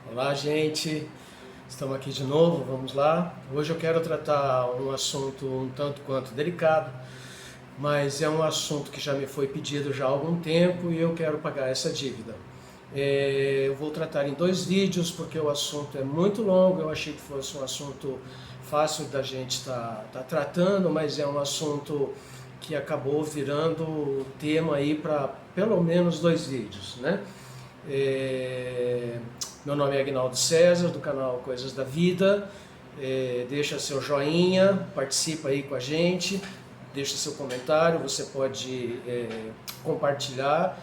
Olá, gente. Estamos aqui de novo, vamos lá. Hoje eu quero tratar um assunto um tanto quanto delicado, mas é um assunto que já me foi pedido já há algum tempo e eu quero pagar essa dívida. Eu vou tratar em 2 vídeos porque o assunto é muito longo. Eu achei que fosse um assunto fácil da gente tá tratando, mas é um assunto que acabou virando tema aí para pelo menos 2 vídeos, né? É, Meu nome é Agnaldo César, do canal Coisas da Vida. Deixa seu joinha, participa aí com a gente, deixa seu comentário, você pode compartilhar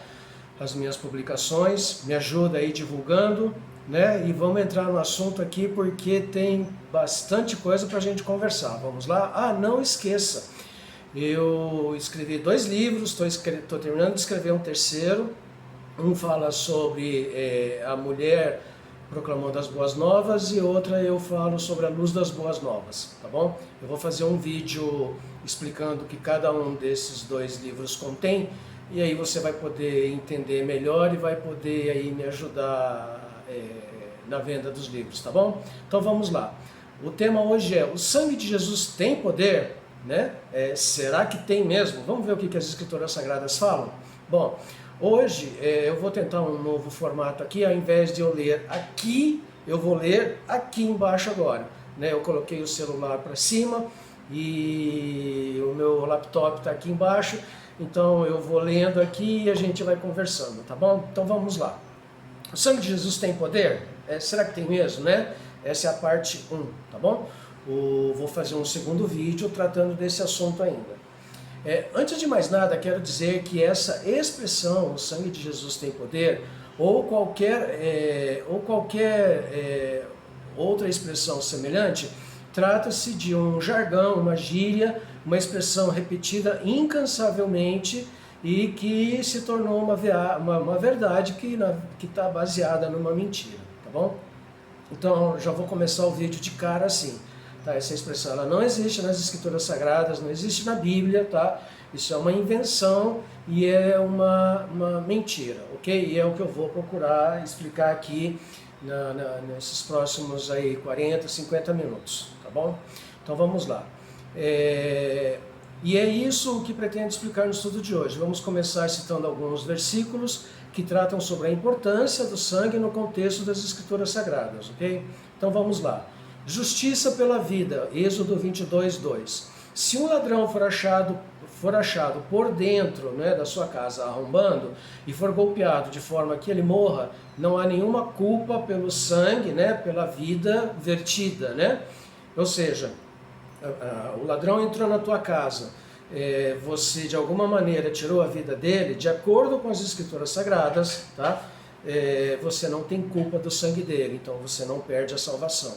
as minhas publicações, me ajuda aí divulgando, né? E vamos entrar no assunto aqui porque tem bastante coisa para a gente conversar. Vamos lá? Ah, não esqueça, eu escrevi 2 livros, estou terminando de escrever um terceiro. Um fala sobre a mulher proclamando as boas novas e outra eu falo sobre a luz das boas novas, tá bom? Eu vou fazer um vídeo explicando o que cada um desses 2 livros contém e aí você vai poder entender melhor e vai poder aí me ajudar na venda dos livros, tá bom? Então vamos lá. O tema hoje é: o sangue de Jesus tem poder? Né? Será que tem mesmo? Vamos ver o que as Escrituras Sagradas falam? Bom, hoje eu vou tentar um novo formato aqui. Ao invés de eu ler aqui, eu vou ler aqui embaixo agora, né? Eu coloquei o celular para cima e o meu laptop está aqui embaixo, então eu vou lendo aqui e a gente vai conversando, tá bom? Então vamos lá. O sangue de Jesus tem poder? Será que tem mesmo, né? Essa é a parte 1, tá bom? Vou fazer um segundo vídeo tratando desse assunto ainda. Antes de mais nada, quero dizer que essa expressão, o sangue de Jesus tem poder, ou qualquer outra expressão semelhante, trata-se de um jargão, uma gíria, uma expressão repetida incansavelmente e que se tornou uma verdade que está baseada numa mentira, tá bom? Então, já vou começar o vídeo de cara assim. Tá, essa expressão ela não existe nas Escrituras Sagradas, não existe na Bíblia, tá? Isso é uma invenção e é uma mentira, ok? E é o que eu vou procurar explicar aqui nesses próximos aí 40, 50 minutos, tá bom? Então vamos lá. E é isso que pretendo explicar no estudo de hoje. Vamos começar citando alguns versículos que tratam sobre a importância do sangue no contexto das Escrituras Sagradas, ok? Então vamos lá. Justiça pela vida, Êxodo 22, 2. Se um ladrão for achado por dentro, né, da sua casa arrombando e for golpeado de forma que ele morra, não há nenhuma culpa pelo sangue, né, pela vida vertida, né? Ou seja, o ladrão entrou na tua casa, você de alguma maneira tirou a vida dele, de acordo com as Escrituras Sagradas, tá? Você não tem culpa do sangue dele, então você não perde a salvação.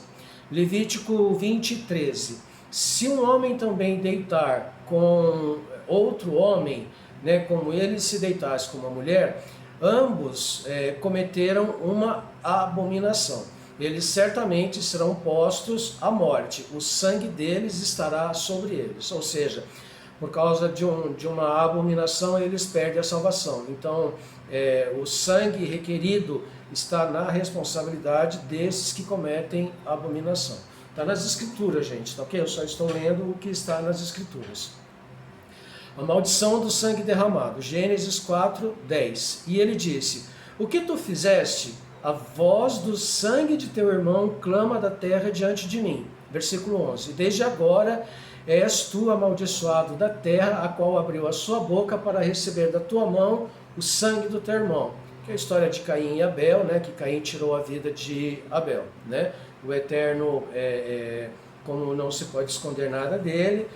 Levítico 20, 13. Se um homem também deitar com outro homem, né, como ele se deitasse com uma mulher, ambos cometeram uma abominação. Eles certamente serão postos à morte, o sangue deles estará sobre eles. Ou seja, por causa de uma abominação, eles perdem a salvação. Então, o sangue requerido está na responsabilidade desses que cometem abominação. Está nas Escrituras, gente, tá ok? Eu só estou lendo o que está nas Escrituras. A maldição do sangue derramado, Gênesis 4, 10. E ele disse: o que tu fizeste? A voz do sangue de teu irmão clama da terra diante de mim. Versículo 11. Desde agora és tu amaldiçoado da terra, a qual abriu a sua boca para receber da tua mão o sangue do teu irmão. Que é a história de Caim e Abel, né? Que Caim tirou a vida de Abel, né? O Eterno, como não se pode esconder nada dele,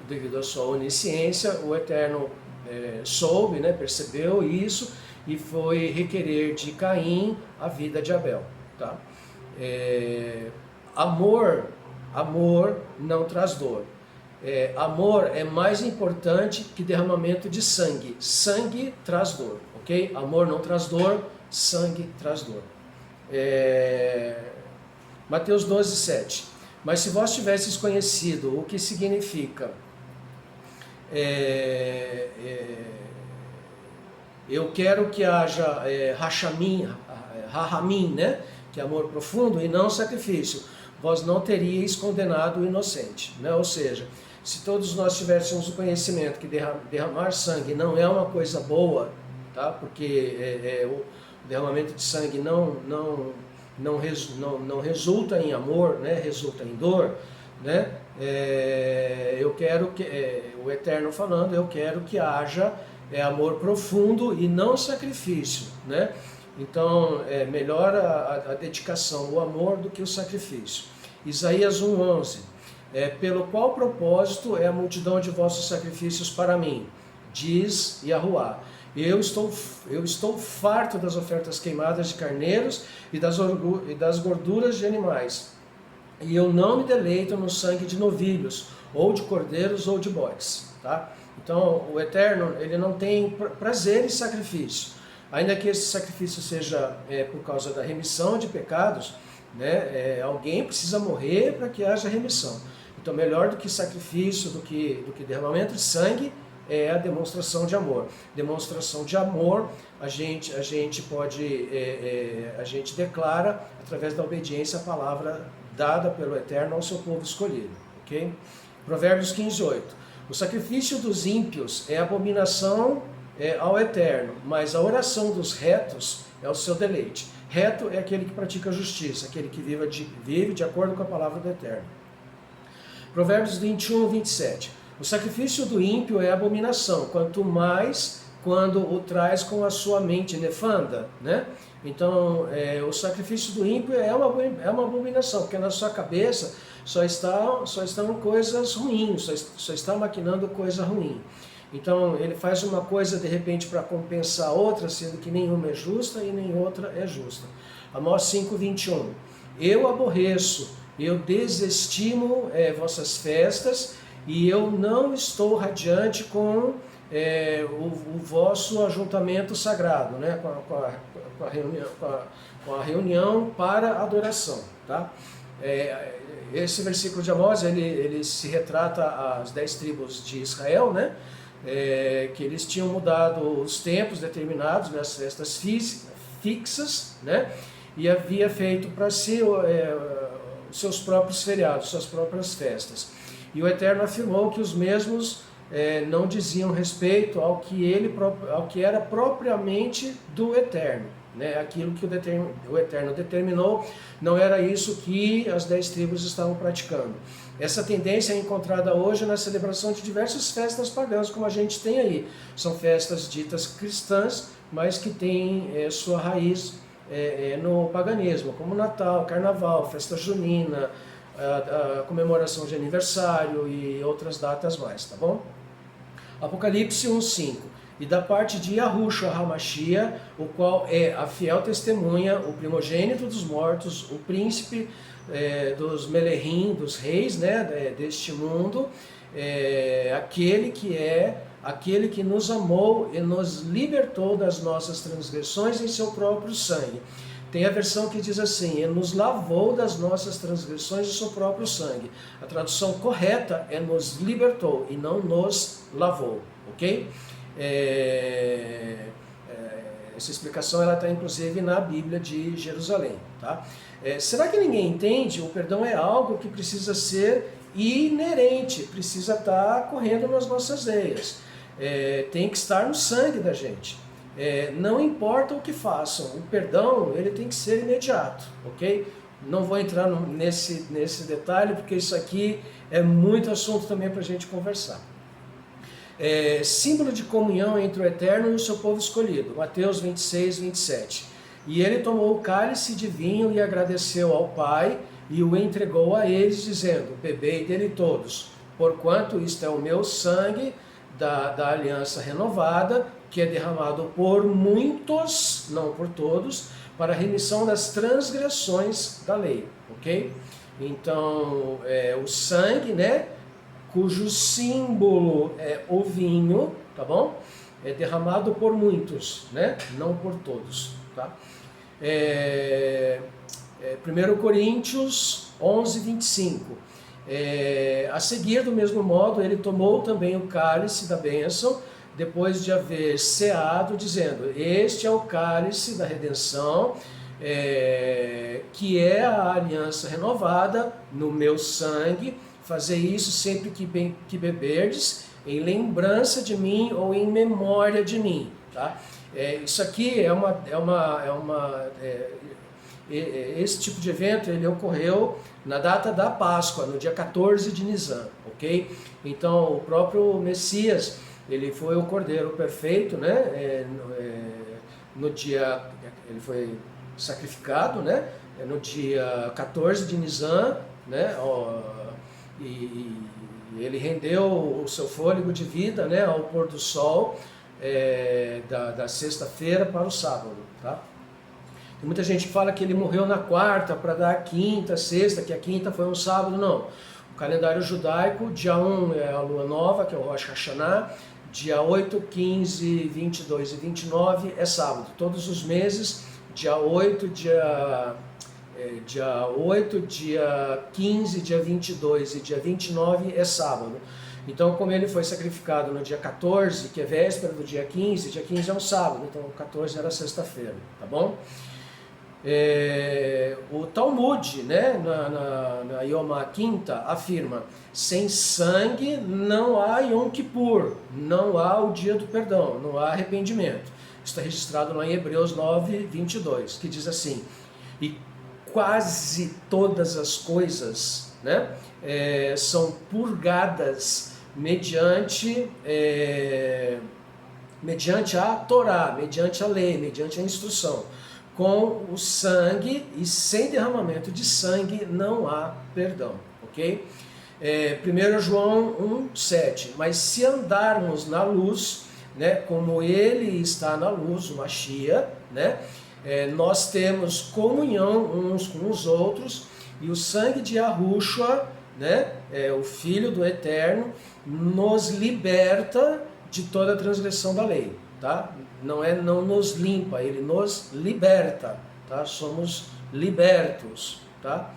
devido à sua onisciência, o Eterno soube, né? Percebeu isso e foi requerer de Caim a vida de Abel, tá? Amor não traz dor. Amor é mais importante que derramamento de sangue. Sangue traz dor, ok? Amor não traz dor, sangue traz dor. Mateus 12, 7. Mas se vós tivesseis conhecido o que significa eu quero que haja rahamim, né? Que é amor profundo, e não sacrifício. Vós não teríeis condenado o inocente, né? Ou seja, se todos nós tivéssemos o conhecimento que derramar sangue não é uma coisa boa, tá? Porque o derramamento de sangue não resulta em amor, né? Resulta em dor, né? Eu quero que, o Eterno falando, eu quero que haja amor profundo e não sacrifício, né? Então, é melhor a dedicação, o amor do que o sacrifício. Isaías 1:11, pelo qual propósito é a multidão de vossos sacrifícios para mim, diz Yahuwá. Eu estou farto das ofertas queimadas de carneiros e das gorduras de animais, e eu não me deleito no sangue de novilhos, ou de cordeiros, ou de bodes. Tá? Então, o Eterno, ele não tem prazer em sacrifício. Ainda que esse sacrifício seja por causa da remissão de pecados, né, alguém precisa morrer para que haja remissão. Então, melhor do que sacrifício, do que derramamento de sangue, é a demonstração de amor. Demonstração de amor a gente declara através da obediência à palavra dada pelo Eterno ao seu povo escolhido. Okay? Provérbios 15:8. O sacrifício dos ímpios é abominação ao Eterno, mas a oração dos retos é o seu deleite. Reto é aquele que pratica a justiça, aquele que vive de acordo com a palavra do Eterno. Provérbios 21:27. O sacrifício do ímpio é abominação, quanto mais quando o traz com a sua mente nefanda, né? Então, o sacrifício do ímpio é uma abominação, porque na sua cabeça só estão coisas ruins, só está maquinando coisa ruim. Então, ele faz uma coisa de repente para compensar outra, sendo que nenhuma é justa e nem outra é justa. Amós 5:21. Eu aborreço, eu desestimo vossas festas, e eu não estou radiante com o vosso ajuntamento sagrado, né? com a reunião para adoração. Tá? Esse versículo de Amós, ele se retrata às 10 tribos de Israel, né? Que eles tinham mudado os tempos determinados, né? As festas fixas, né? E havia feito para si os seus próprios feriados, suas próprias festas. E o Eterno afirmou que os mesmos não diziam respeito ao que era propriamente do Eterno. Né? Aquilo que o Eterno determinou, não era isso que as 10 tribos estavam praticando. Essa tendência é encontrada hoje na celebração de diversas festas pagãs, como a gente tem aí. São festas ditas cristãs, mas que têm sua raiz no paganismo, como Natal, Carnaval, festa junina, a comemoração de aniversário e outras datas mais, tá bom? Apocalipse 1:5. E da parte de Yahushua HaMashiach, o qual é a fiel testemunha, o primogênito dos mortos, o príncipe dos Melehim, dos reis, né, deste mundo, aquele que nos amou e nos libertou das nossas transgressões em seu próprio sangue. Tem a versão que diz assim, ele nos lavou das nossas transgressões em seu próprio sangue. A tradução correta é nos libertou e não nos lavou, ok? Essa explicação está inclusive na Bíblia de Jerusalém. Tá? Será que ninguém entende? O perdão é algo que precisa ser inerente, precisa estar correndo nas nossas veias. Tem que estar no sangue da gente. Não importa o que façam, o perdão ele tem que ser imediato, ok? Não vou entrar nesse detalhe, porque isso aqui é muito assunto também para a gente conversar. Símbolo de comunhão entre o Eterno e o seu povo escolhido, Mateus 26:27. E ele tomou o cálice de vinho e agradeceu ao Pai e o entregou a eles, dizendo, bebei dele todos, porquanto isto é o meu sangue da aliança renovada, que é derramado por muitos, não por todos, para a remissão das transgressões da lei, ok? Então, o sangue, né, cujo símbolo é o vinho, tá bom? É derramado por muitos, né, não por todos, tá? 1 Coríntios 11:25. A seguir, do mesmo modo, ele tomou também o cálice da bênção, depois de haver ceado, dizendo, este é o cálice da redenção, que é a aliança renovada no meu sangue. Fazer isso sempre que beberdes, em lembrança de mim ou em memória de mim. Tá? Isso aqui esse tipo de evento ele ocorreu na data da Páscoa, no dia 14 de Nisan, ok? Então o próprio Messias, ele foi o Cordeiro Perfeito, né? No dia, ele foi sacrificado, né? No dia 14 de Nisan, né? E ele rendeu o seu fôlego de vida, né? Ao pôr do sol da sexta-feira para o sábado, tá? Tem muita gente que fala que ele morreu na quarta para dar a quinta, sexta, que a quinta foi um sábado. Não. O calendário judaico, dia 1 é a lua nova, que é o Rosh Hashanah, dia 8, 15, 22 e 29 é sábado. Todos os meses, dia 8, dia 15, dia 22 e dia 29 é sábado. Então, como ele foi sacrificado no dia 14, que é véspera do dia 15 é um sábado, então o 14 era sexta-feira, tá bom? O Talmud, né, na Yom HaQuinta, afirma: sem sangue não há Yom Kippur, não há o dia do perdão, não há arrependimento. Isso está registrado lá em Hebreus 9, 22, que diz assim: e quase todas as coisas, né, são purgadas mediante a Torá, mediante a lei, mediante a instrução. Com o sangue, e sem derramamento de sangue não há perdão, ok? 1 João 1,7, mas se andarmos na luz, né, como ele está na luz, o Mashiach, né, nós temos comunhão uns com os outros, e o sangue de Yahushua, né, o Filho do Eterno, nos liberta de toda a transgressão da lei. Tá? Não nos limpa, ele nos liberta, tá? Somos libertos, tá?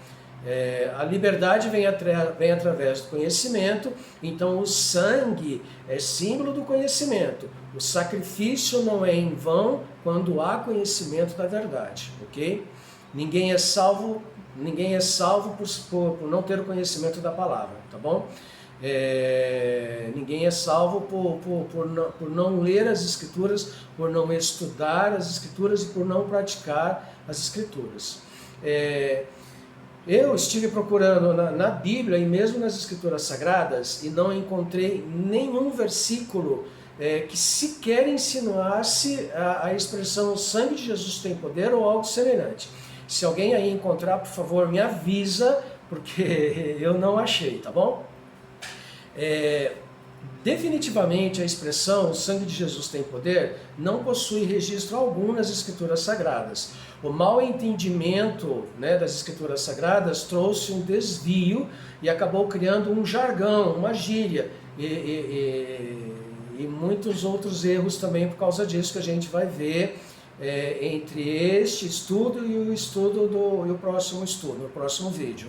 A liberdade vem através do conhecimento, então o sangue é símbolo do conhecimento. O sacrifício não é em vão quando há conhecimento da verdade, ok? Ninguém é salvo por não ter o conhecimento da palavra, tá bom? Ninguém é salvo por não ler as Escrituras, por não estudar as Escrituras e por não praticar as Escrituras. Eu estive procurando na Bíblia e mesmo nas Escrituras Sagradas e não encontrei nenhum versículo que sequer insinuasse a expressão "o sangue de Jesus tem poder" ou algo semelhante. Se alguém aí encontrar, por favor, me avisa, porque eu não achei, tá bom? Definitivamente a expressão "o sangue de Jesus tem poder" não possui registro algum nas Escrituras Sagradas. O mau entendimento, né, das Escrituras Sagradas trouxe um desvio e acabou criando um jargão, uma gíria e muitos outros erros também por causa disso, que a gente vai ver entre este estudo e o próximo estudo, o próximo vídeo.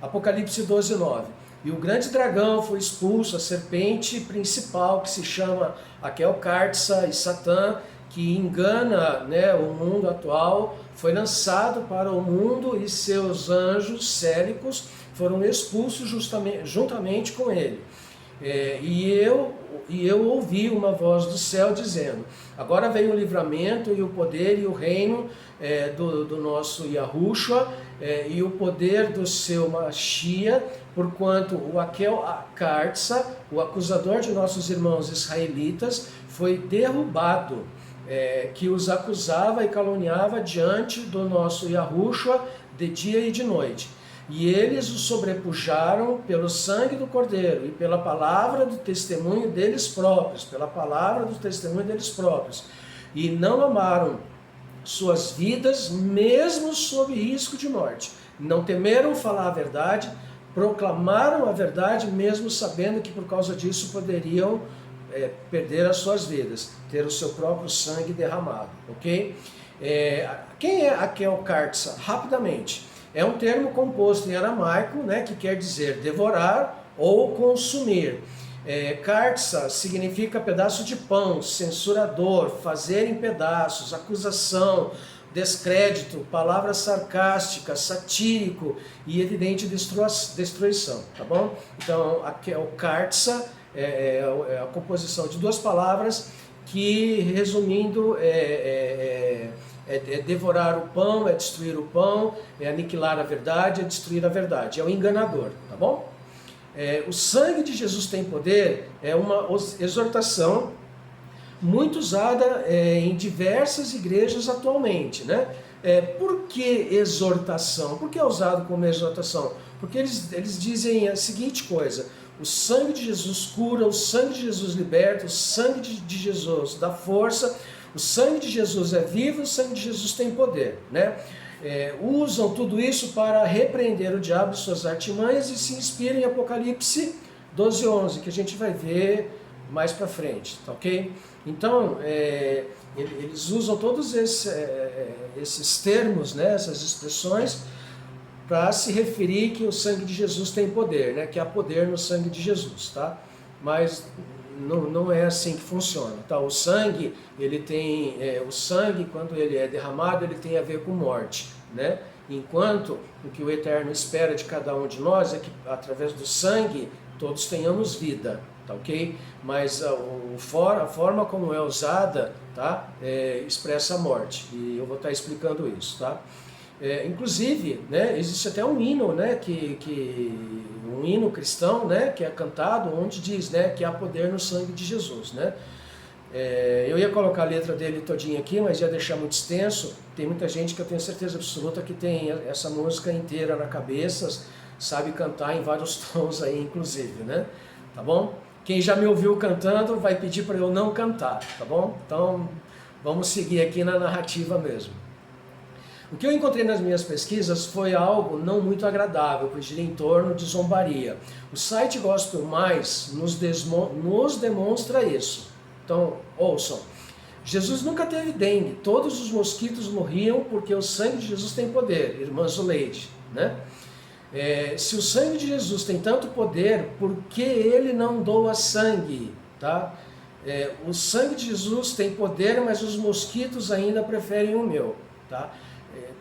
Apocalipse 12, 9. E o grande dragão foi expulso, a serpente principal, que se chama Aquelcartsa e Satã, que engana, né, o mundo atual, foi lançado para o mundo e seus anjos célicos foram expulsos juntamente com ele. E eu ouvi uma voz do céu dizendo: agora vem o livramento e o poder e o reino do nosso Yahushua e o poder do seu Mashiach, porquanto o Aquelcartsa, o acusador de nossos irmãos israelitas, foi derrubado, que os acusava e caluniava diante do nosso Yahushua de dia e de noite. E eles o sobrepujaram pelo sangue do Cordeiro e pela palavra do testemunho deles próprios, e não amaram suas vidas, mesmo sob risco de morte. Não temeram falar a verdade, proclamaram a verdade, mesmo sabendo que por causa disso poderiam perder as suas vidas, ter o seu próprio sangue derramado, ok? Quem é Aquelcartsa? Rapidamente. É um termo composto em aramaico, né, que quer dizer devorar ou consumir. Kartsa significa pedaço de pão, censurador, fazer em pedaços, acusação, descrédito, palavra sarcástica, satírico e evidente destruição, tá bom? Então, aqui é o kartsa, é a composição de duas palavras que, resumindo, é devorar o pão, é destruir o pão, é aniquilar a verdade, é destruir a verdade, é o enganador, tá bom? O sangue de Jesus tem poder é uma exortação muito usada em diversas igrejas atualmente, né? Por que exortação? Por que é usado como exortação? Porque eles dizem a seguinte coisa: o sangue de Jesus cura, o sangue de Jesus liberta, o sangue de Jesus dá força, o sangue de Jesus é vivo, o sangue de Jesus tem poder, né? Usam tudo isso para repreender o diabo e suas artimanhas e se inspiram em Apocalipse 12:11, que a gente vai ver mais para frente, tá ok? Então, eles usam todos esses termos, né, essas expressões, para se referir que o sangue de Jesus tem poder, né, que há poder no sangue de Jesus, tá? Mas não é assim que funciona, tá? O sangue, o sangue, quando ele é derramado, ele tem a ver com morte, né? Enquanto o que o Eterno espera de cada um de nós é que, através do sangue, todos tenhamos vida, tá ok? Mas a forma como é usada, tá? Expressa a morte, e eu vou estar explicando isso, tá? Inclusive, né, existe até um hino, né, um hino cristão, né, que é cantado, onde diz, né, que há poder no sangue de Jesus, né? Eu ia colocar a letra dele todinha aqui, mas ia deixar muito extenso. Tem muita gente que eu tenho certeza absoluta que tem essa música inteira na cabeça, sabe cantar em vários tons aí, inclusive, né? Tá bom? Quem já me ouviu cantando vai pedir para eu não cantar, tá bom? Então, vamos seguir aqui na narrativa mesmo. O que eu encontrei nas minhas pesquisas foi algo não muito agradável, pois gira em torno de zombaria. O site Gospel Mais nos demonstra isso. Então, ouçam. Jesus nunca teve dengue, todos os mosquitos morriam porque o sangue de Jesus tem poder, irmã Zuleide, né? Se o sangue de Jesus tem tanto poder, por que ele não doa sangue, tá? O sangue de Jesus tem poder, mas os mosquitos ainda preferem o meu, tá?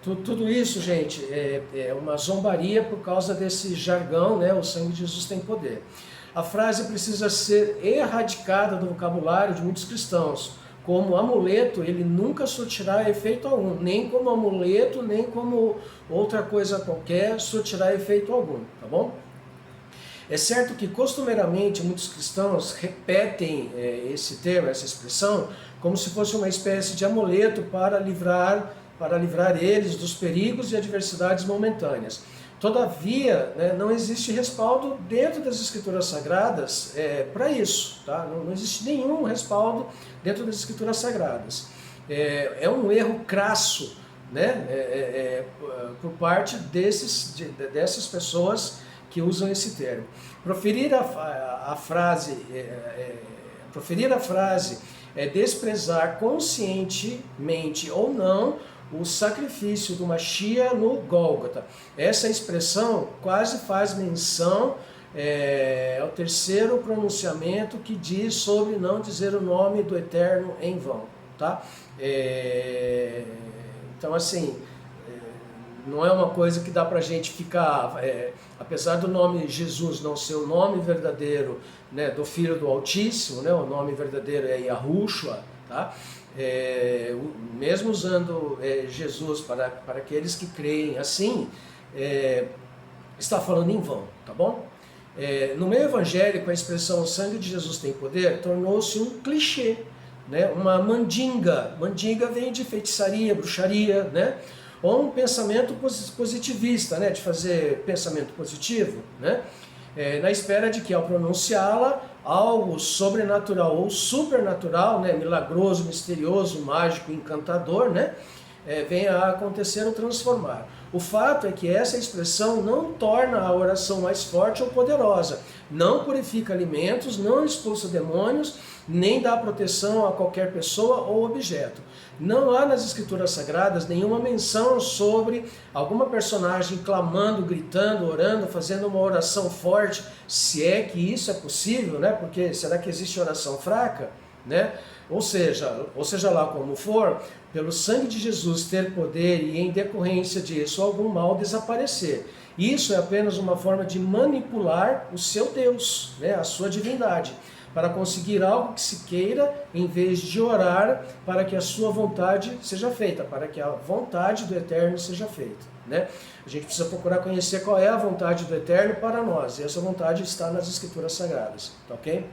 Tudo isso, gente, é uma zombaria por causa desse jargão, né? O sangue de Jesus tem poder. A frase precisa ser erradicada do vocabulário de muitos cristãos. Como amuleto, ele nunca surtirá efeito algum, nem como amuleto, nem como outra coisa qualquer surtirá efeito algum, tá bom? É certo que costumeiramente muitos cristãos repetem esse termo, essa expressão, como se fosse uma espécie de amuleto para livrar eles dos perigos e adversidades momentâneas. Todavia, né, não existe respaldo dentro das Escrituras Sagradas para isso, tá? Não existe nenhum respaldo dentro das Escrituras Sagradas. É um erro crasso, né, por parte dessas pessoas que usam esse termo. Proferir a frase é desprezar conscientemente ou não o sacrifício do Mashiach no Gólgota. Essa expressão quase faz menção ao terceiro pronunciamento que diz sobre não dizer o nome do Eterno em vão, tá? Então, assim, não é uma coisa que dá pra gente ficar, apesar do nome Jesus não ser o nome verdadeiro, né, do Filho do Altíssimo, né, o nome verdadeiro é Yahushua, tá? Mesmo usando Jesus para aqueles que creem assim, está falando em vão, tá bom? No meio evangélico, a expressão o sangue de Jesus tem poder tornou-se um clichê, né? Uma mandinga. Mandinga vem de feitiçaria, bruxaria, né? Ou um pensamento positivista, né? De fazer pensamento positivo, né? Na espera de que, ao pronunciá-la, algo sobrenatural ou supernatural, né, milagroso, misterioso, mágico, encantador, né, venha a acontecer ou transformar. O fato é que essa expressão não torna a oração mais forte ou poderosa, não purifica alimentos, não expulsa demônios, nem dá proteção a qualquer pessoa ou objeto. Não há nas Escrituras Sagradas nenhuma menção sobre alguma personagem clamando, gritando, orando, fazendo uma oração forte, se é que isso é possível, né? Porque será que existe oração fraca, né? Ou seja lá como for, pelo sangue de Jesus ter poder e em decorrência disso algum mal desaparecer. Isso é apenas uma forma de manipular o seu Deus, né, a sua divindade, para conseguir algo que se queira, em vez de orar para que a sua vontade seja feita, para que a vontade do Eterno seja feita, né? A gente precisa procurar conhecer qual é a vontade do Eterno para nós, e essa vontade está nas Escrituras Sagradas, tá ok?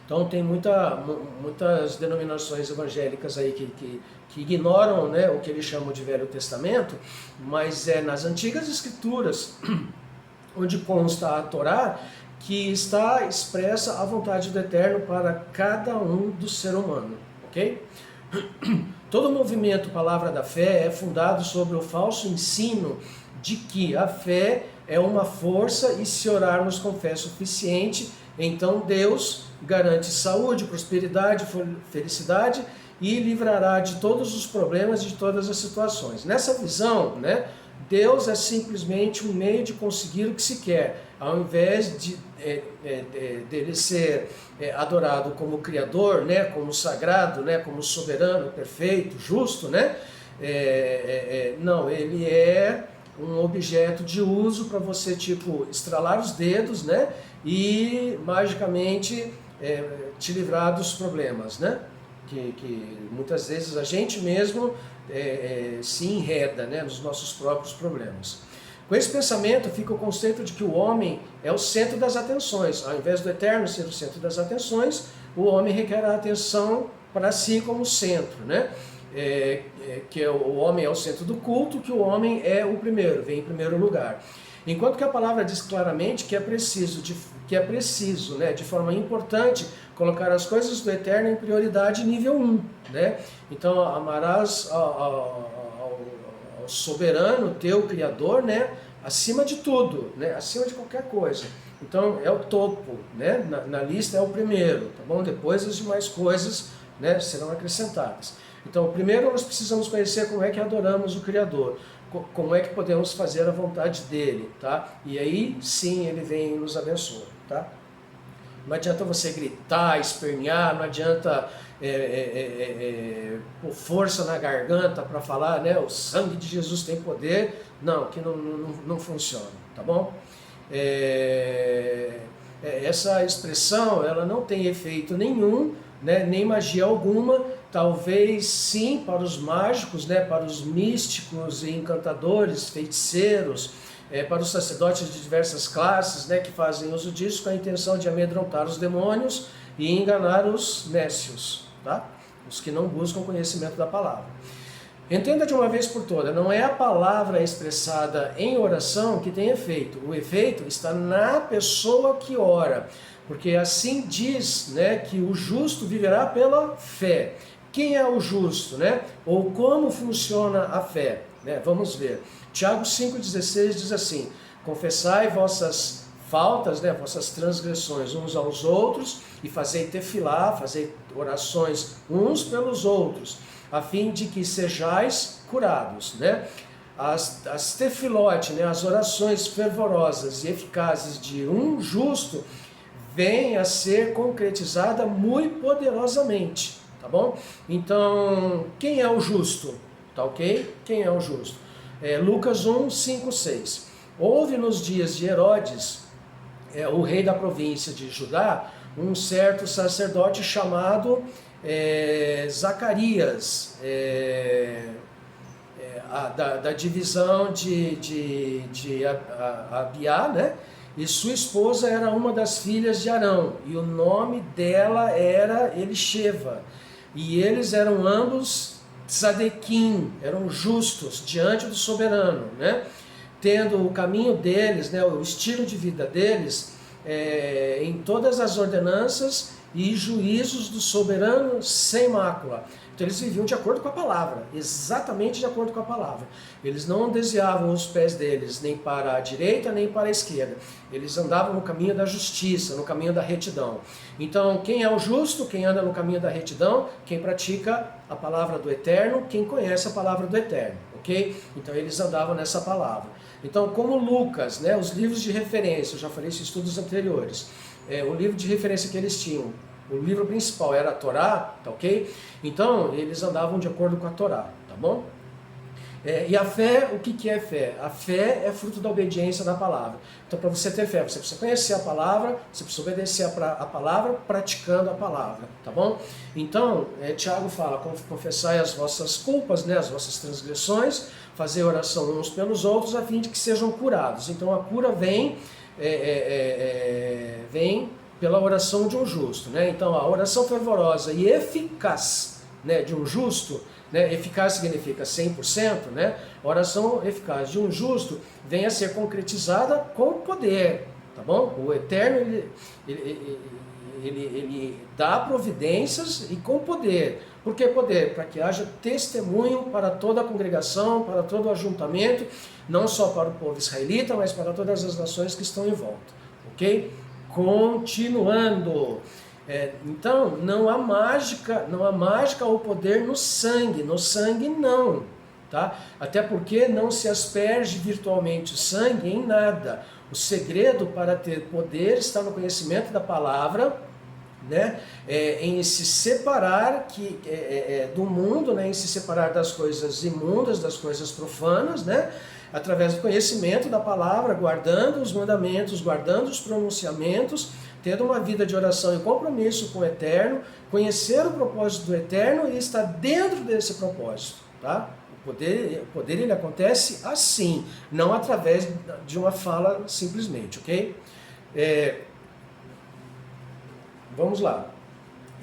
Então tem muitas denominações evangélicas aí que ignoram, né, o que eles chamam de Velho Testamento, mas é nas antigas Escrituras, onde consta a Torá, que está expressa a vontade do Eterno para cada um do ser humano, ok? Todo movimento Palavra da Fé é fundado sobre o falso ensino de que a fé é uma força e se orarmos com fé suficiente, então Deus garante saúde, prosperidade, felicidade e livrará de todos os problemas e de todas as situações. Nessa visão, né, Deus é simplesmente um meio de conseguir o que se quer, ao invés dele ser adorado como Criador, né, como sagrado, né, como soberano, perfeito, justo, né? Não, ele é um objeto de uso para você, tipo, estralar os dedos, né, e magicamente te livrar dos problemas, né? Que muitas vezes a gente mesmo se enreda, né, nos nossos próprios problemas. Com esse pensamento fica o conceito de que o homem é o centro das atenções. Ao invés do Eterno ser o centro das atenções, o homem requer a atenção para si como centro, né? Que o homem é o centro do culto, que o homem é o primeiro, vem em primeiro lugar. Enquanto que a palavra diz claramente que é preciso, né, de forma importante, colocar as coisas do Eterno em prioridade nível 1. Né? Então, amarás ao soberano, teu Criador, né, acima de tudo, né, acima de qualquer coisa. Então, é o topo, né, na lista é o primeiro, tá bom? Depois as demais coisas, né, serão acrescentadas. Então, primeiro nós precisamos conhecer como é que adoramos o Criador, como é que podemos fazer a vontade dele, tá? E aí, sim, ele vem e nos abençoa, tá? Não adianta você gritar, espernear, não adianta pôr força na garganta para falar, né, o sangue de Jesus tem poder. Não, que não funciona, tá bom? Essa expressão, ela não tem efeito nenhum, né, nem magia alguma. Talvez sim para os mágicos, né, para os místicos e encantadores, feiticeiros, para os sacerdotes de diversas classes, né, que fazem uso disso com a intenção de amedrontar os demônios e enganar os nécios, tá? Os que não buscam conhecimento da palavra. Entenda de uma vez por todas, não é a palavra expressada em oração que tem efeito. O efeito está na pessoa que ora, porque assim diz, né, que o justo viverá pela fé. Quem é o justo, né? Ou como funciona a fé, né? Vamos ver. Tiago 5,16 diz assim: confessai vossas faltas, né, vossas transgressões uns aos outros e fazei tefilá, fazei orações uns pelos outros, a fim de que sejais curados, né? As tefilote, né, as orações fervorosas e eficazes de um justo, vêm a ser concretizada muito poderosamente, tá bom? Então, quem é o justo? Tá ok? Quem é o justo? Lucas 1, 5, 6. Houve nos dias de Herodes, o rei da província de Judá, um certo sacerdote chamado Zacarias, da divisão de Abiá, né? E sua esposa era uma das filhas de Arão, e o nome dela era Elisheva. E eles eram ambos tzadekim, eram justos diante do soberano, né? Tendo o caminho deles, né, o estilo de vida deles, em todas as ordenanças e juízos do soberano sem mácula. Então eles viviam de acordo com a palavra, exatamente de acordo com a palavra. Eles não desviavam os pés deles nem para a direita nem para a esquerda. Eles andavam no caminho da justiça, no caminho da retidão. Então quem é o justo? Quem anda no caminho da retidão? Quem pratica a palavra do Eterno, quem conhece a palavra do Eterno, ok? Então eles andavam nessa palavra. Então, como Lucas, né, os livros de referência, eu já falei isso em estudos anteriores, o livro de referência que eles tinham, o livro principal era a Torá, tá ok? Então, eles andavam de acordo com a Torá, tá bom? E a fé, o que é fé? A fé é fruto da obediência da palavra. Então, para você ter fé, você precisa conhecer a palavra, você precisa obedecer a palavra praticando a palavra, tá bom? Então, Tiago fala, confessai as vossas culpas, né, as vossas transgressões, fazer oração uns pelos outros, a fim de que sejam curados. Então, a cura vem pela oração de um justo, né? Então, a oração fervorosa e eficaz, né, de um justo, né, eficaz significa 100%, né? A oração eficaz de um justo vem a ser concretizada com poder, tá bom? O Eterno, ele dá providências e com poder. Por que poder? Para que haja testemunho para toda a congregação, para todo o ajuntamento, não só para o povo israelita, mas para todas as nações que estão em volta, ok? Continuando. Então, não há mágica ou poder no sangue não, tá? Até porque não se asperge virtualmente o sangue em nada. O segredo para ter poder está no conhecimento da palavra, né? Em se separar do mundo, né? Em se separar das coisas imundas, das coisas profanas, né? Através do conhecimento da palavra, guardando os mandamentos, guardando os pronunciamentos, tendo uma vida de oração e compromisso com o Eterno, conhecer o propósito do Eterno e estar dentro desse propósito, tá? O poder ele acontece assim, não através de uma fala simplesmente, ok? Vamos lá.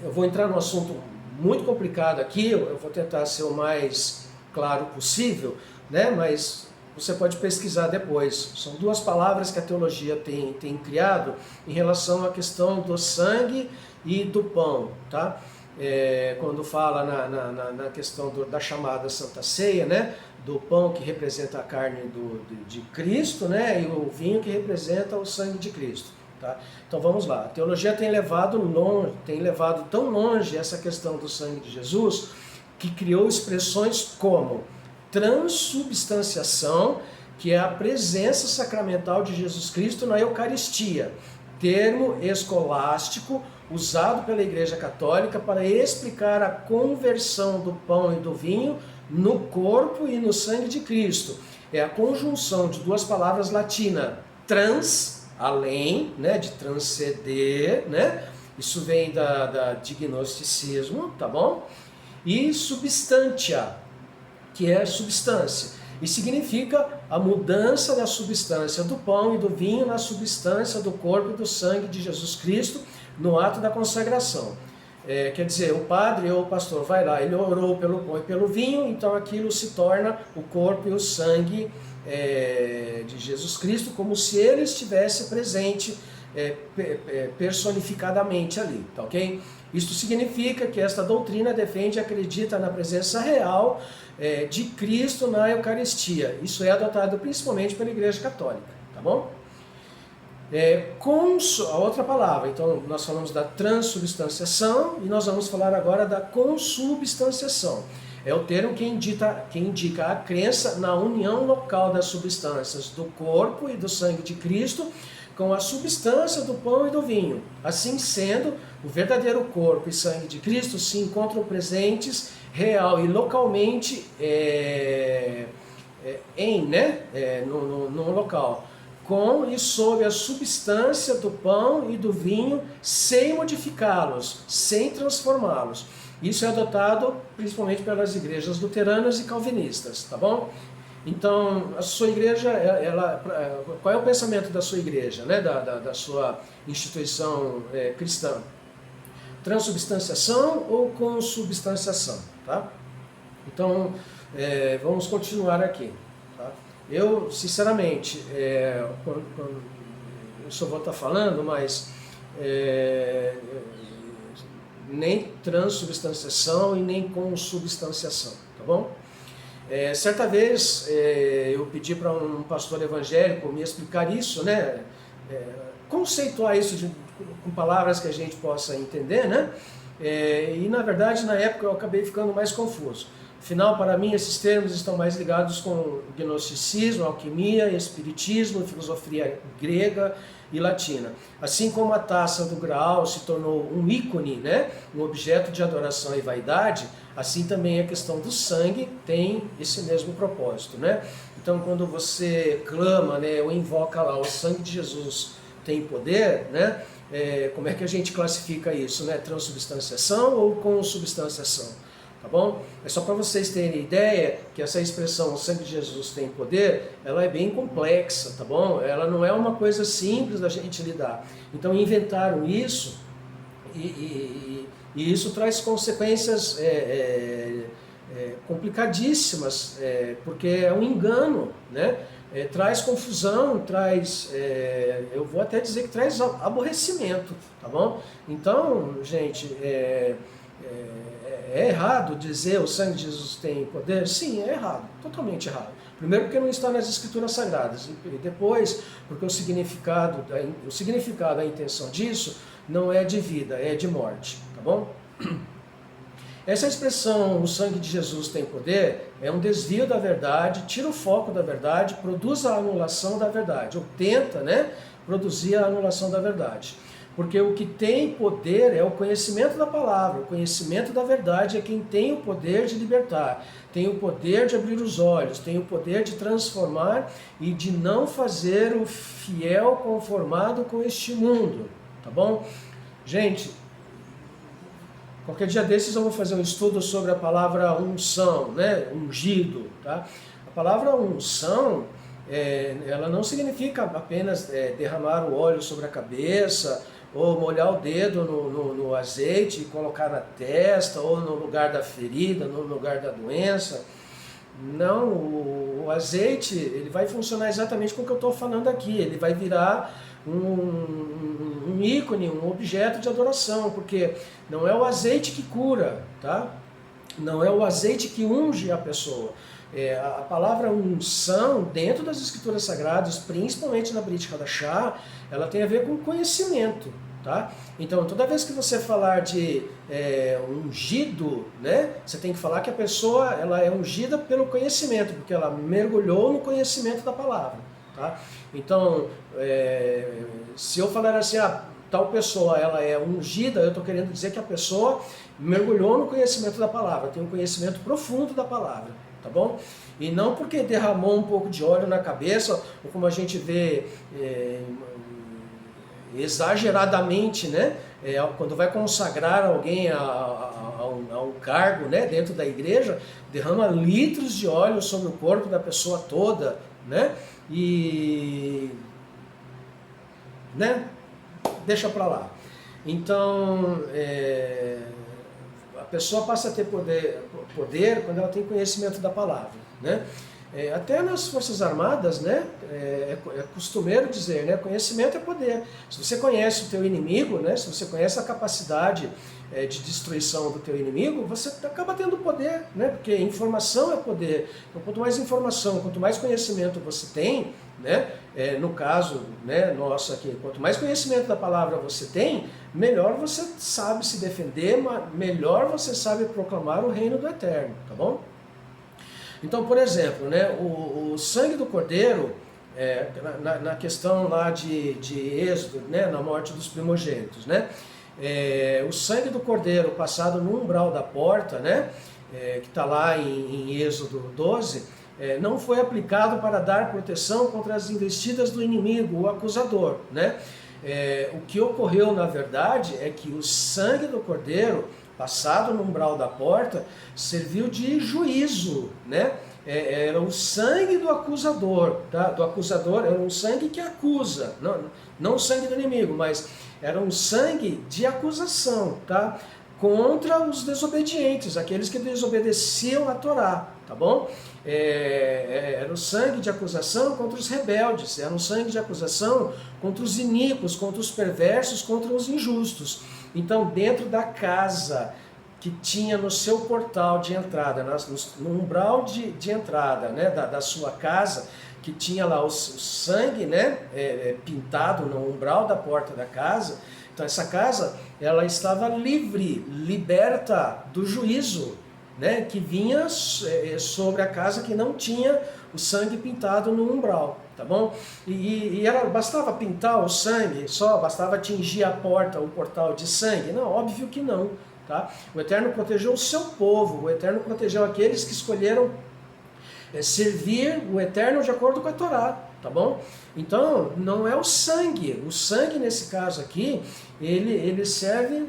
Eu vou entrar num assunto muito complicado aqui, eu vou tentar ser o mais claro possível, né? Mas você pode pesquisar depois. São duas palavras que a teologia tem criado em relação à questão do sangue e do pão, tá? Quando fala na questão da chamada Santa Ceia, né? Do pão que representa a carne de Cristo, né? E o vinho que representa o sangue de Cristo. Tá? Então vamos lá. A teologia tem levado tão longe essa questão do sangue de Jesus, que criou expressões como transubstanciação, que é a presença sacramental de Jesus Cristo na Eucaristia, termo escolástico usado pela Igreja Católica para explicar a conversão do pão e do vinho no corpo e no sangue de Cristo. É a conjunção de duas palavras latinas, além, né, de transcender, né? Isso vem de gnosticismo, tá bom? E substantia, que é substância, e significa a mudança da substância do pão e do vinho na substância do corpo e do sangue de Jesus Cristo no ato da consagração. Quer dizer, o padre ou o pastor vai lá, ele orou pelo pão e pelo vinho, então aquilo se torna o corpo e o sangue de Jesus Cristo, como se ele estivesse presente personificadamente ali, tá ok? Isto significa que esta doutrina defende e acredita na presença real de Cristo na Eucaristia. Isso é adotado principalmente pela Igreja Católica, tá bom? A outra palavra, então nós falamos da transubstanciação e nós vamos falar agora da consubstanciação. É o termo que indica a crença na união local das substâncias do corpo e do sangue de Cristo com a substância do pão e do vinho. Assim sendo, o verdadeiro corpo e sangue de Cristo se encontram presentes real e localmente no local, com e sob a substância do pão e do vinho, sem modificá-los, sem transformá-los. Isso é adotado principalmente pelas igrejas luteranas e calvinistas, tá bom? Então, a sua igreja, qual é o pensamento da sua igreja, né? da sua instituição cristã? Transubstanciação ou consubstanciação? Tá? Então, vamos continuar aqui. Tá? Eu, sinceramente, eu só vou estar falando, mas nem transubstanciação e nem consubstanciação, tá bom? Certa vez eu pedi para um pastor evangélico me explicar isso, né? Conceituar isso com palavras que a gente possa entender, né? E na verdade na época eu acabei ficando mais confuso. Afinal, para mim, esses termos estão mais ligados com gnosticismo, alquimia, espiritismo, filosofia grega e latina. Assim como a taça do Graal se tornou um ícone, né, um objeto de adoração e vaidade, assim também a questão do sangue tem esse mesmo propósito, né? Então, quando você clama, né, ou invoca lá, o sangue de Jesus tem poder, né? Como é que a gente classifica isso, né? Transubstanciação ou consubstanciação? Tá bom? É só para vocês terem ideia que essa expressão, o sangue de Jesus tem poder, ela é bem complexa, tá bom? Ela não é uma coisa simples da gente lidar. Então inventaram isso e isso traz consequências complicadíssimas, porque é um engano, né? Traz confusão, traz, eu vou até dizer que traz aborrecimento, tá bom? Então, gente, é errado dizer o sangue de Jesus tem poder? Sim, é errado, totalmente errado. Primeiro porque não está nas Escrituras Sagradas, e depois porque o significado, a intenção disso não é de vida, é de morte, tá bom? Essa expressão, o sangue de Jesus tem poder, é um desvio da verdade, tira o foco da verdade, produz a anulação da verdade, ou tenta, né, produzir a anulação da verdade. Porque o que tem poder é o conhecimento da palavra, o conhecimento da verdade é quem tem o poder de libertar, tem o poder de abrir os olhos, tem o poder de transformar e de não fazer o fiel conformado com este mundo, tá bom? Gente, qualquer dia desses eu vou fazer um estudo sobre a palavra unção, né? Ungido, tá? A palavra unção, ela não significa apenas derramar o óleo sobre a cabeça, ou molhar o dedo no azeite e colocar na testa, ou no lugar da ferida, no lugar da doença. Não, o azeite ele vai funcionar exatamente com o que eu estou falando aqui, ele vai virar um ícone, um objeto de adoração, porque não é o azeite que cura, tá? Não é o azeite que unge a pessoa. A palavra unção, dentro das Escrituras Sagradas, principalmente na Brit Hadashah, ela tem a ver com conhecimento, tá? Então, toda vez que você falar de ungido, né, você tem que falar que a pessoa ela é ungida pelo conhecimento, porque ela mergulhou no conhecimento da palavra, tá? Então, se eu falar assim, tal pessoa ela é ungida, eu estou querendo dizer que a pessoa mergulhou no conhecimento da palavra, tem um conhecimento profundo da palavra, tá bom? E não porque derramou um pouco de óleo na cabeça, ou como a gente vê exageradamente, né? Quando vai consagrar alguém a um cargo, né, dentro da igreja, derrama litros de óleo sobre o corpo da pessoa toda, né? E né? Deixa para lá. Então, a pessoa passa a ter poder quando ela tem conhecimento da palavra, né? Até nas Forças Armadas, né, é costumeiro dizer, né, conhecimento é poder. Se você conhece o teu inimigo, né, se você conhece a capacidade de destruição do teu inimigo, você acaba tendo poder, né, porque informação é poder. Então, quanto mais informação, quanto mais conhecimento você tem, né, no caso, né, nosso aqui, quanto mais conhecimento da palavra você tem, melhor você sabe se defender, melhor você sabe proclamar o reino do Eterno, tá bom? Então, por exemplo, né, o sangue do Cordeiro, na questão lá de Êxodo, né, na morte dos primogênitos, né, o sangue do Cordeiro passado no umbral da porta, né, que está lá em Êxodo 12, não foi aplicado para dar proteção contra as investidas do inimigo, o acusador, né? O que ocorreu, na verdade, é que o sangue do Cordeiro, passado no umbral da porta, serviu de juízo, né? Era o sangue do acusador, tá? Do acusador, era um sangue que acusa, não o sangue do inimigo, mas era um sangue de acusação, tá? Contra os desobedientes, aqueles que desobedeciam a Torá, tá bom? Era o sangue de acusação contra os rebeldes, era um sangue de acusação contra os iníquos, contra os perversos, contra os injustos. Então, dentro da casa que tinha no seu portal de entrada, no umbral de entrada, né, da sua casa, que tinha lá o sangue, né, pintado no umbral da porta da casa. Então essa casa, ela estava livre, liberta do juízo, né, que vinha sobre a casa que não tinha o sangue pintado no umbral, tá bom? Bastava pintar o sangue, só bastava atingir a porta, o portal de sangue? Não, óbvio que não, tá? O Eterno protegeu o seu povo, o Eterno protegeu aqueles que escolheram servir o Eterno de acordo com a Torá, tá bom? Então, não é o sangue nesse caso aqui, ele serve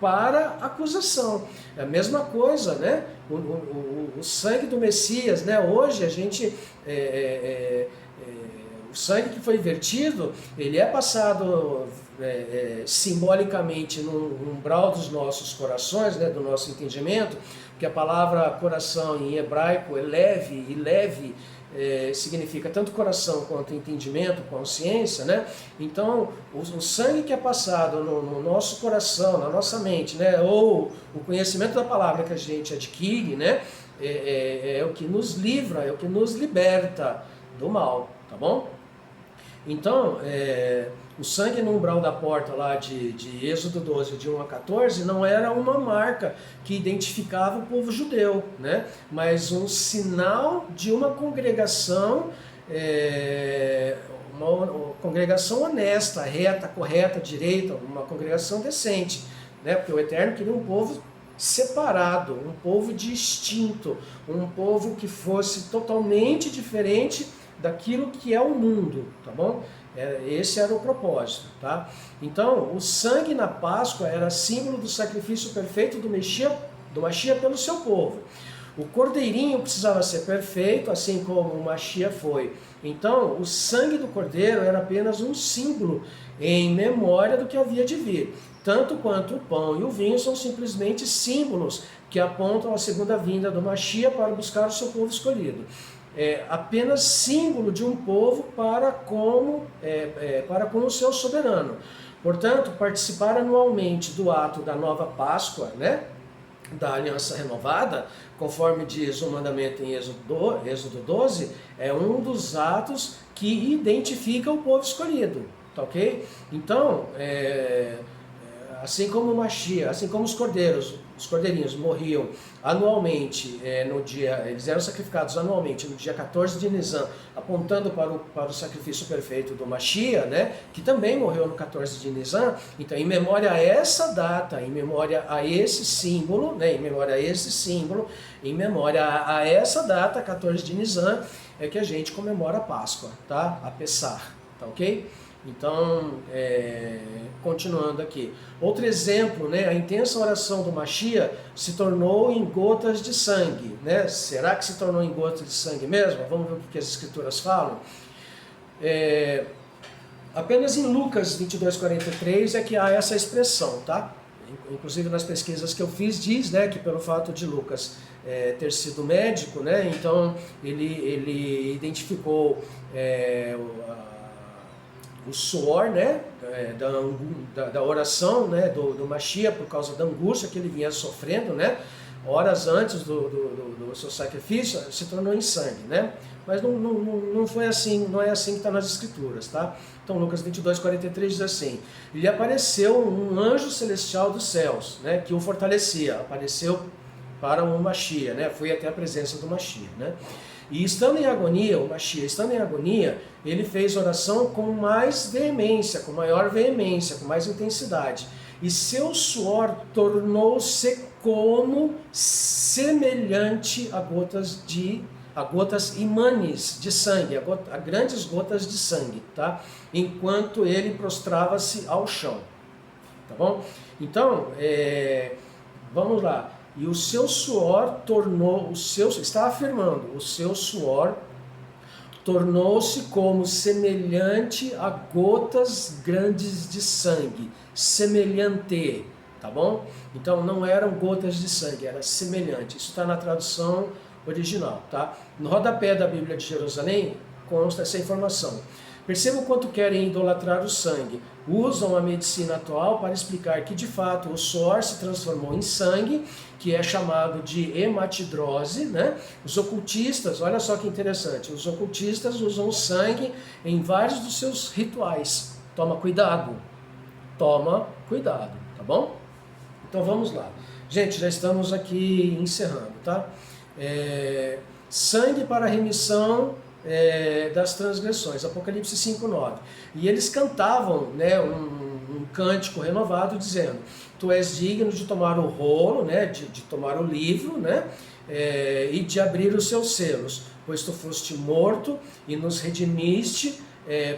para acusação. É a mesma coisa, né? O sangue do Messias, né? Hoje a gente, o sangue que foi vertido, ele é passado simbolicamente no umbral dos nossos corações, né? Do nosso entendimento, porque a palavra coração em hebraico é leve, e leve significa tanto coração quanto entendimento, consciência, né? Então, o sangue que é passado no nosso coração, na nossa mente, né? Ou o conhecimento da palavra que a gente adquire, né? É o que nos livra, é o que nos liberta do mal, tá bom? Então, o sangue no umbral da porta lá de Êxodo 12, de 1 a 14, não era uma marca que identificava o povo judeu, né? Mas um sinal de uma congregação, uma congregação honesta, reta, correta, direita, uma congregação decente, né? Porque o Eterno queria um povo separado, um povo distinto, um povo que fosse totalmente diferente daquilo que é o mundo, tá bom? Esse era o propósito, tá? Então, o sangue na Páscoa era símbolo do sacrifício perfeito do Mashiach pelo seu povo. O cordeirinho precisava ser perfeito, assim como o Mashiach foi. Então, o sangue do cordeiro era apenas um símbolo em memória do que havia de vir. Tanto quanto o pão e o vinho são simplesmente símbolos que apontam a segunda vinda do Mashiach para buscar o seu povo escolhido. Apenas símbolo de um povo para com o seu soberano. Portanto, participar anualmente do ato da nova Páscoa, né, da aliança renovada, conforme diz o mandamento em Êxodo 12, é um dos atos que identifica o povo escolhido, tá ok? Então, assim como o Mashiach, assim como os cordeirinhos morriam anualmente, eles eram sacrificados anualmente no dia 14 de Nisan, apontando para o sacrifício perfeito do Mashiach, né, que também morreu no 14 de Nisan. Então, em memória a essa data, em memória a esse símbolo, né, em memória a essa data, 14 de Nisan, é que a gente comemora a Páscoa, tá? A Pessah, tá ok? Então, continuando aqui. Outro exemplo, né, a intensa oração do Mashiach se tornou em gotas de sangue, né? Será que se tornou em gotas de sangue mesmo? Vamos ver o que as escrituras falam. Apenas em Lucas 22:43 é que há essa expressão, tá? Inclusive nas pesquisas que eu fiz diz, né, que pelo fato de Lucas ter sido médico, né, então ele identificou o suor, né, da oração, né, do Mashiach, por causa da angústia que ele vinha sofrendo, né, horas antes do seu sacrifício, se tornou em sangue, né? Mas não foi assim, não é assim que está nas escrituras, tá? Então Lucas 22:43 diz assim: lhe apareceu um anjo celestial dos céus, né, que o fortalecia, apareceu para o Mashiach, né? Foi até a presença do Mashiach, né? E estando em agonia, o Mashiach, estando em agonia, ele fez oração com mais veemência, com maior veemência, com mais intensidade. E seu suor tornou-se como semelhante a gotas imanes de sangue, a grandes gotas de sangue, tá? Enquanto ele prostrava-se ao chão, tá bom? Então, vamos lá. E o seu suor está afirmando, o seu suor tornou-se como semelhante a gotas grandes de sangue, semelhante, tá bom? Então não eram gotas de sangue, era semelhante. Isso está na tradução original, tá? No rodapé da Bíblia de Jerusalém consta essa informação. Percebam quanto querem idolatrar o sangue. Usam a medicina atual para explicar que, de fato, o suor se transformou em sangue, que é chamado de hematidrose, né? Os ocultistas, olha só que interessante, os ocultistas usam o sangue em vários dos seus rituais. Toma cuidado, tá bom? Então vamos lá. Gente, já estamos aqui encerrando, tá? Sangue para a remissão das transgressões, Apocalipse 5:9. E eles cantavam, né, um cântico renovado dizendo: tu és digno de tomar o rolo, né, de tomar o livro, né, e de abrir os seus selos, pois tu foste morto e nos redimiste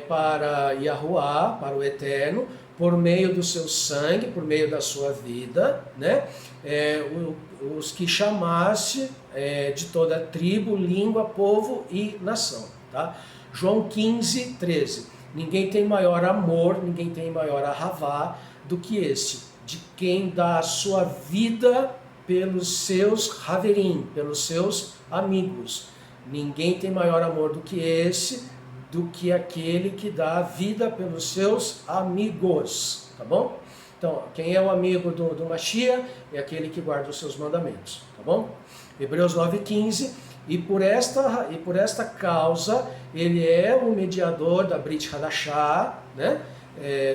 para Yahuwá, para o Eterno, por meio do seu sangue, por meio da sua vida, né? Os que chamaste de toda tribo, língua, povo e nação. Tá? João 15:13. Ninguém tem maior amor, ninguém tem maior ahavá do que este, de quem dá a sua vida pelos seus haverim, pelos seus amigos. Ninguém tem maior amor do que esse, do que aquele que dá a vida pelos seus amigos, tá bom? Então, quem é o amigo do Mashiach é aquele que guarda os seus mandamentos, tá bom? Hebreus 9:15, e por esta causa, ele é o mediador da Brit Hadashah, né?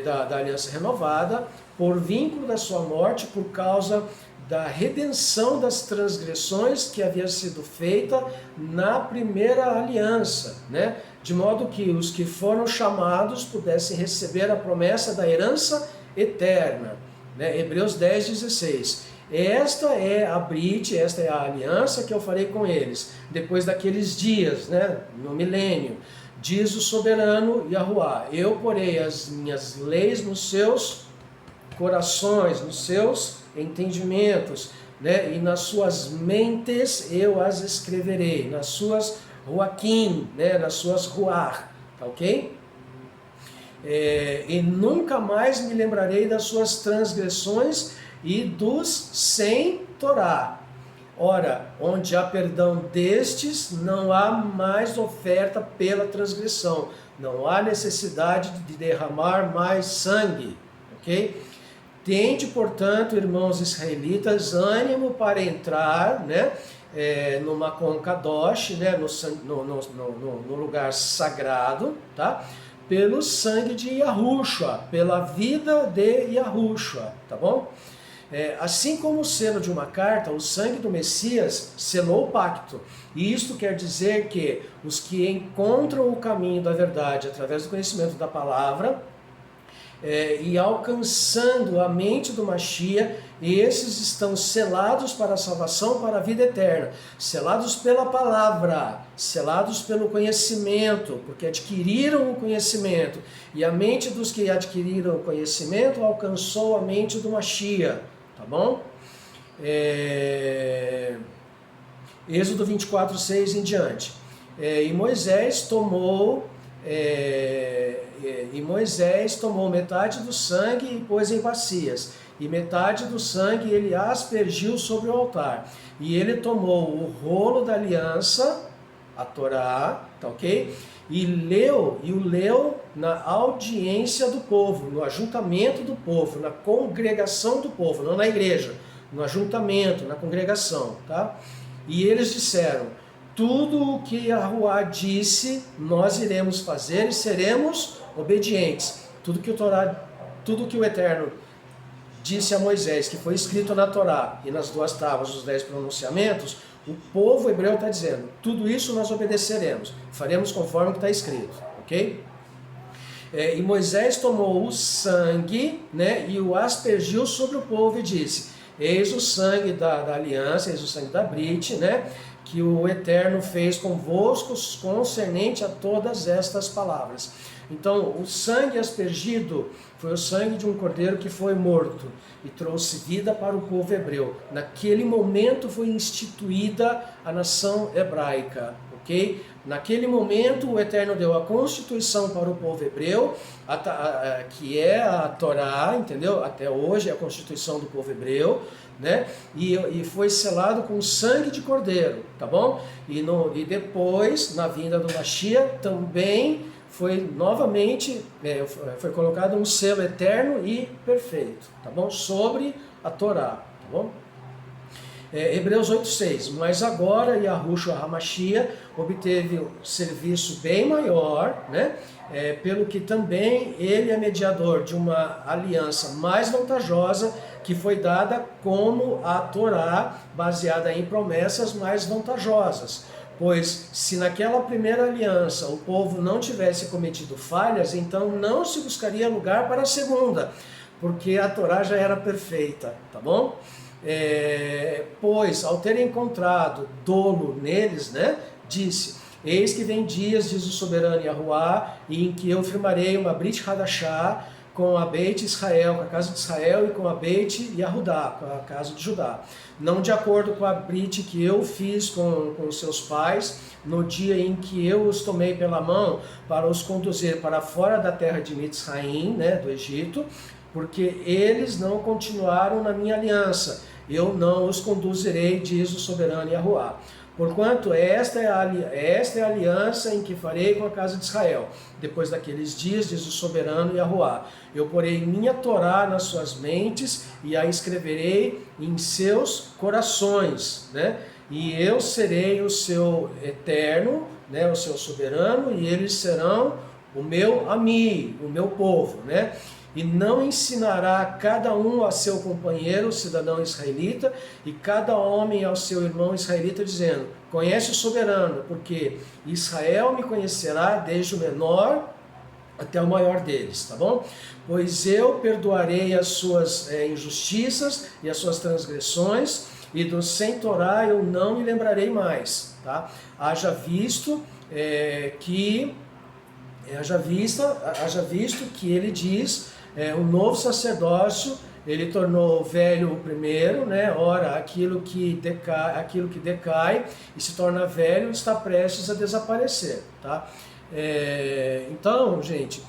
Da aliança renovada, por vínculo da sua morte, por causa da redenção das transgressões que havia sido feita na primeira aliança, né? De modo que os que foram chamados pudessem receber a promessa da herança eterna, né? Hebreus 10:16. Esta é a Brit, esta é a aliança que eu farei com eles, depois daqueles dias, né? No milênio, diz o soberano Yahuwá: eu porei as minhas leis nos seus corações, nos seus entendimentos, né? E nas suas mentes eu as escreverei, nas suas ruaquim, né? Nas suas ruar, tá ok? E nunca mais me lembrarei das suas transgressões e dos sem Torá. Ora, onde há perdão destes, não há mais oferta pela transgressão, não há necessidade de derramar mais sangue, ok? Tende, portanto, irmãos israelitas, ânimo para entrar, né, no Makom Kadosh, né, no lugar sagrado, tá? Pelo sangue de Yahushua, pela vida de Yahushua, tá bom? Assim como o selo de uma carta, o sangue do Messias selou o pacto. E isto quer dizer que os que encontram o caminho da verdade através do conhecimento da palavra, e alcançando a mente do Mashiach, esses estão selados para a salvação, para a vida eterna, selados pela palavra, selados pelo conhecimento, porque adquiriram o conhecimento, e a mente dos que adquiriram o conhecimento alcançou a mente do Mashiach, tá bom? Êxodo 24:6 em diante. E Moisés tomou metade do sangue e pôs em bacias, e metade do sangue ele aspergiu sobre o altar. E ele tomou o rolo da aliança, a Torá, tá ok? E o leu na audiência do povo, no ajuntamento do povo, na congregação do povo, não na igreja, no ajuntamento, na congregação, tá? E eles disseram: tudo o que Yahuwá disse, nós iremos fazer e seremos obedientes. Tudo que o Eterno disse a Moisés, que foi escrito na Torá e nas duas tábuas, os 10 pronunciamentos, o povo hebreu está dizendo: tudo isso nós obedeceremos, faremos conforme o que está escrito, ok? E Moisés tomou o sangue, né, e o aspergiu sobre o povo e disse: eis o sangue da aliança, eis o sangue da Brit, né, que o Eterno fez convosco concernente a todas estas palavras. Então, o sangue aspergido foi o sangue de um cordeiro que foi morto e trouxe vida para o povo hebreu. Naquele momento foi instituída a nação hebraica, ok? Naquele momento o Eterno deu a constituição para o povo hebreu, que é a Torá, entendeu? Até hoje é a constituição do povo hebreu, né? E foi selado com sangue de cordeiro, tá bom? E depois, na vinda do Mashiach, também foi novamente, foi colocado um selo eterno e perfeito, tá bom? Sobre a Torá, tá bom? Hebreus 8,6, mas agora Yahushua HaMashiach obteve um serviço bem maior, né? Pelo que também ele é mediador de uma aliança mais vantajosa que foi dada como a Torá, baseada em promessas mais vantajosas. Pois se naquela primeira aliança o povo não tivesse cometido falhas, então não se buscaria lugar para a segunda, porque a Torá já era perfeita, tá bom? Pois ao ter encontrado dolo neles, né, disse: eis que vem dias, diz o soberano Yahuwah, em que eu firmarei uma Brit Hadashah com a Beit Israel, com a casa de Israel, e com a Beit Yahudá, com a casa de Judá. Não de acordo com a Brit que eu fiz com seus pais, no dia em que eu os tomei pela mão para os conduzir para fora da terra de Mitzraim, né, do Egito, porque eles não continuaram na minha aliança. Eu não os conduzirei, diz o soberano Yahuwah. Porquanto esta é a aliança em que farei com a casa de Israel. Depois daqueles dias, diz o soberano Yahuwah, eu porei minha Torá nas suas mentes e a escreverei em seus corações, né? E eu serei o seu eterno, né, o seu soberano, e eles serão o meu amigo, o meu povo, né? E não ensinará cada um a seu companheiro, cidadão israelita, e cada homem ao seu irmão israelita, dizendo: conhece o soberano, porque Israel me conhecerá desde o menor até o maior deles, tá bom? Pois eu perdoarei as suas injustiças e as suas transgressões, e do sem Torá eu não me lembrarei mais, tá? Haja visto que ele diz, um novo sacerdócio, ele tornou velho o primeiro, né? Ora, aquilo que decai e se torna velho está prestes a desaparecer, tá? Então, gente,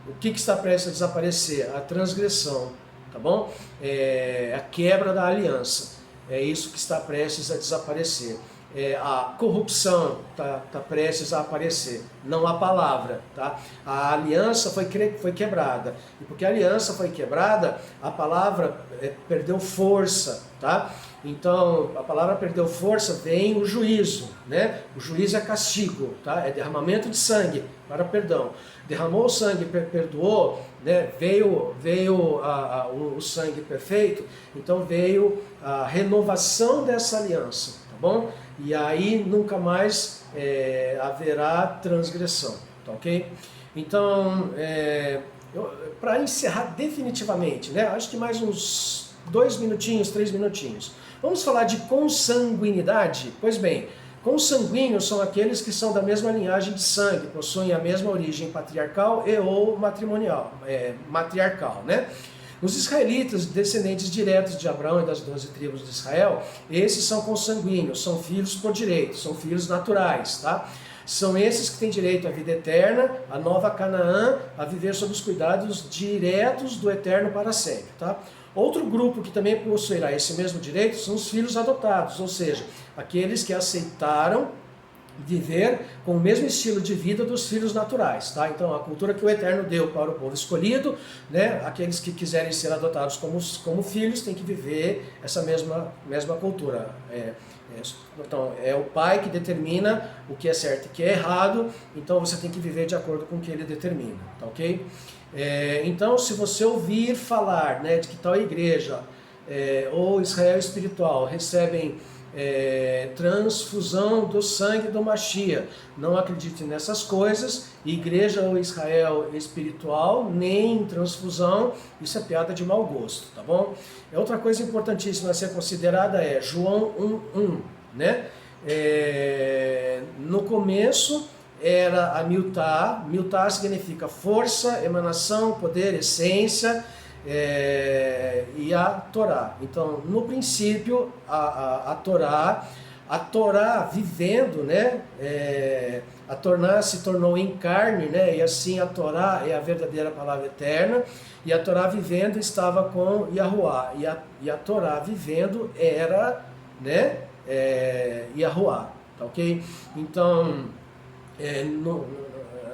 o que está prestes a desaparecer? A transgressão, tá bom? A quebra da aliança, é isso que está prestes a desaparecer. A corrupção está prestes a aparecer, não a palavra, tá? A aliança foi quebrada, e porque a aliança foi quebrada, a palavra perdeu força, tá? Então, a palavra perdeu força, vem o juízo, né? O juízo é castigo, tá? É derramamento de sangue para perdão. Derramou o sangue, perdoou, né? Veio o sangue perfeito, então veio a renovação dessa aliança, tá bom? E aí nunca mais haverá transgressão, tá ok? Então, para encerrar definitivamente, né? Acho que mais uns 2 minutinhos, 3 minutinhos. Vamos falar de consanguinidade? Pois bem, consanguíneos são aqueles que são da mesma linhagem de sangue, possuem a mesma origem patriarcal e ou matrimonial, matriarcal, né? Os israelitas, descendentes diretos de Abraão e das 12 tribos de Israel, esses são consanguíneos, são filhos por direito, são filhos naturais, tá? São esses que têm direito à vida eterna, à nova Canaã, a viver sob os cuidados diretos do Eterno para sempre, tá? Outro grupo que também possuirá esse mesmo direito são os filhos adotados, ou seja, aqueles que aceitaram viver com o mesmo estilo de vida dos filhos naturais, tá? Então a cultura que o Eterno deu para o povo escolhido, né? Aqueles que quiserem ser adotados como filhos têm que viver essa mesma cultura. Então é o pai que determina o que é certo e o que é errado, então você tem que viver de acordo com o que ele determina, tá ok? Então se você ouvir falar, né, de que tal igreja ou Israel espiritual recebem transfusão do sangue do Mashiach, não acredite nessas coisas. Igreja ou Israel espiritual, nem transfusão, isso é piada de mau gosto, tá bom? Outra coisa importantíssima a ser considerada é João 1:1, né? No começo era a Miltá. Miltá significa força, emanação, poder, essência, e a Torá. Então, no princípio, a Torá vivendo, né? A Torá se tornou em carne, né? E assim a Torá é a verdadeira palavra eterna, e a Torá vivendo estava com Yahuwah, e a Torá vivendo era, né? Yahuwah, tá ok? Então,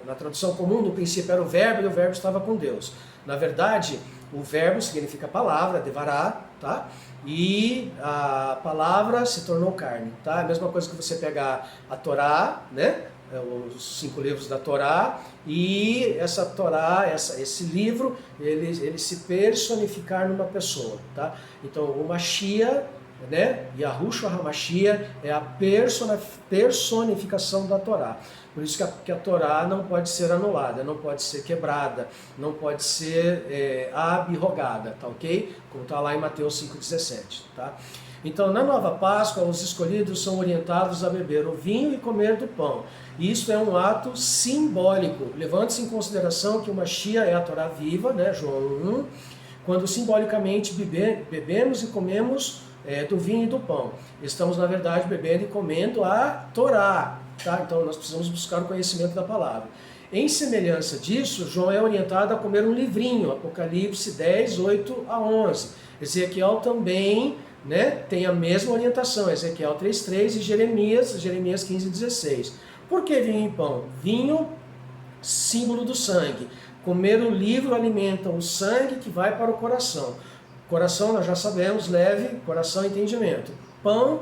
na tradução comum, no princípio era o verbo, e o verbo estava com Deus. Na verdade, o verbo significa palavra, devará, tá? E a palavra se tornou carne, tá? A mesma coisa que você pegar a Torá, né? Os 5 livros da Torá, e essa Torá, esse livro, ele se personificar numa pessoa, tá? Então o Mashiach, né? Yahushua HaMashiach é a personificação da Torá. Por isso que a Torá não pode ser anulada, não pode ser quebrada, não pode ser abrogada, tá ok? Como está lá em Mateus 5,17, tá? Então, na nova Páscoa, os escolhidos são orientados a beber o vinho e comer do pão. Isso é um ato simbólico. Levando-se em consideração que o Mashiach é a Torá viva, né? João 1, quando simbolicamente bebemos e comemos do vinho e do pão. Estamos, na verdade, bebendo e comendo a Torá. Tá? Então, nós precisamos buscar o conhecimento da palavra. Em semelhança disso, João é orientado a comer um livrinho, Apocalipse 10, 8 a 11. Ezequiel também, né, tem a mesma orientação, Ezequiel 3:3 e Jeremias 15:16. Por que vinho e pão? Vinho, símbolo do sangue. Comer o livro alimenta o sangue que vai para o coração. Coração, nós já sabemos, leve, coração, entendimento. Pão,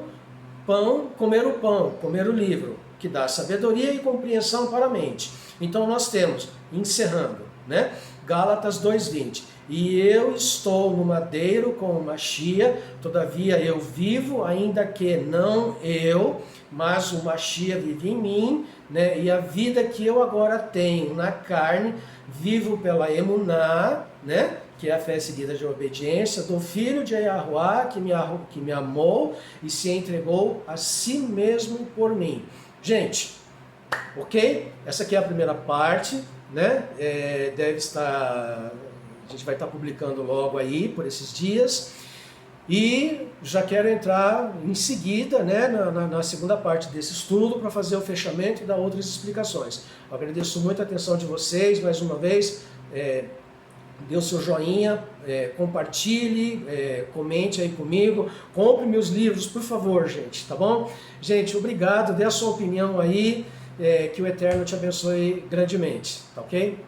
comer o pão, comer o livro, que dá sabedoria e compreensão para a mente. Então nós temos, encerrando, né? Gálatas 2:20. E eu estou no madeiro com o Mashiach, todavia eu vivo, ainda que não eu, mas o Mashiach vive em mim, né? E a vida que eu agora tenho na carne, vivo pela emuná, né? Que é a fé seguida de obediência, do Filho de Yahuwah, que me amou e se entregou a si mesmo por mim. Gente, ok? Essa aqui é a primeira parte, né? A gente vai estar publicando logo aí, por esses dias. E já quero entrar em seguida, né, na segunda parte desse estudo para fazer o fechamento e dar outras explicações. Eu agradeço muito a atenção de vocês, mais uma vez. Dê o seu joinha, compartilhe, comente aí comigo, compre meus livros, por favor, gente, tá bom? Gente, obrigado, dê a sua opinião aí, que o Eterno te abençoe grandemente, tá ok?